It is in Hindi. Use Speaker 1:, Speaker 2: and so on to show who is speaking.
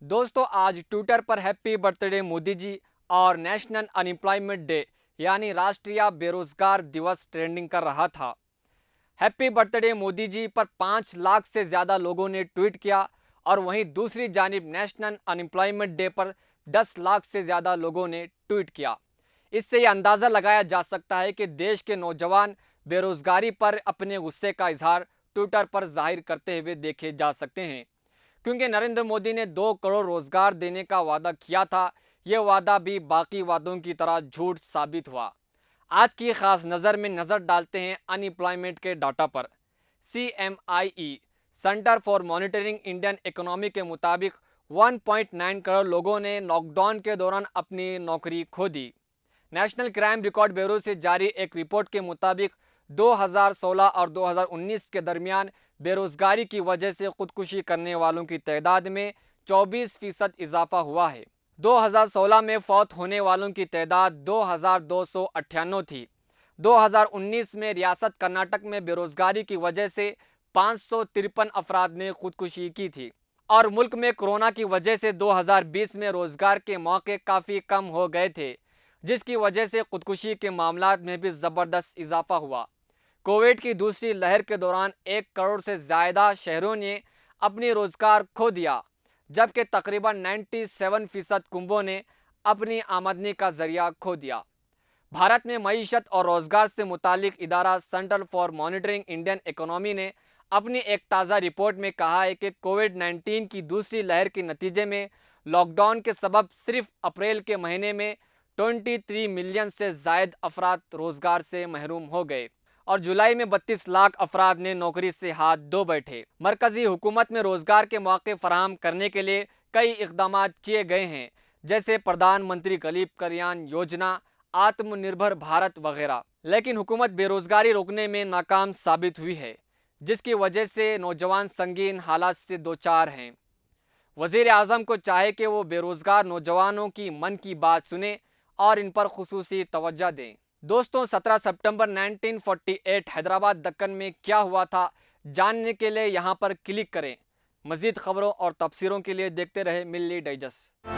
Speaker 1: दोस्तों, आज ट्विटर पर हैप्पी बर्थडे मोदी जी और नेशनल अनएम्प्लॉयमेंट डे यानी राष्ट्रीय बेरोजगार दिवस ट्रेंडिंग कर रहा था। हैप्पी बर्थडे मोदी जी पर 5 लाख से ज़्यादा लोगों ने ट्वीट किया और वहीं दूसरी जानिब नेशनल अनएम्प्लॉयमेंट डे पर 10 लाख से ज़्यादा लोगों ने ट्वीट किया। इससे यह अंदाज़ा लगाया जा सकता है कि देश के नौजवान बेरोजगारी पर अपने गुस्से का इजहार ट्विटर पर जाहिर करते हुए देखे जा सकते हैं, क्योंकि नरेंद्र मोदी ने 2 करोड़ रोजगार देने का वादा किया था। यह वादा भी बाकी वादों की तरह झूठ साबित हुआ। आज की खास नज़र में नज़र डालते हैं अनएम्प्लॉयमेंट के डाटा पर। CMIE centre for monitoring Indian economy के मुताबिक 1.9 करोड़ लोगों ने लॉकडाउन के दौरान अपनी नौकरी खो दी। नेशनल क्राइम रिकॉर्ड ब्यूरो से जारी एक रिपोर्ट के मुताबिक 2016 और 2019 के दरमियान बेरोजगारी की वजह से खुदकुशी करने वालों की तादाद में 24% इजाफा हुआ है। 2016 में फौत होने वालों की तादाद 2298 थी। 2019 में रियासत कर्नाटक में बेरोजगारी की वजह से 553 अफराद ने खुदकुशी की थी और मुल्क में कोरोना की वजह से 2020 में रोजगार के मौके काफ़ी कम हो गए थे, जिसकी वजह से खुदकुशी के मामलात में भी ज़बरदस्त इजाफा हुआ। कोविड की दूसरी लहर के दौरान 1 करोड़ से ज़्यादा शहरों ने अपनी रोजगार खो दिया, जबकि तकरीबन 97% कुंबों ने अपनी आमदनी का जरिया खो दिया। भारत में मईशत और रोजगार से मुतालिक इदारा centre for monitoring Indian economy ने अपनी एक ताज़ा रिपोर्ट में कहा है कि कोविड-19 की दूसरी लहर के नतीजे में लॉकडाउन के सबब सिर्फ अप्रैल के महीने में 23 मिलियन से ज़ायद अफराद रोजगार से महरूम हो गए और जुलाई में 32 लाख अफराद ने नौकरी से हाथ धो बैठे। मरकजी हुकूमत में रोजगार के मौके फराहम करने के लिए कई इकदाम किए गए हैं, जैसे प्रधानमंत्री गरीब कल्याण योजना, आत्मनिर्भर भारत वगैरह, लेकिन हुकूमत बेरोजगारी रोकने में नाकाम साबित हुई है, जिसकी वजह से नौजवान संगीन हालात से दो चार हैं। वज़ीर आज़म को चाहे कि वो बेरोजगार नौजवानों की मन की बात सुने और इन पर खुसूसी तवज्जो दें। दोस्तों, 17 सितंबर 1948 हैदराबाद दक्कन में क्या हुआ था, जानने के लिए यहाँ पर क्लिक करें। मज़ीद खबरों और तफसीरों के लिए देखते रहे मिल्ली डाइजेस्ट।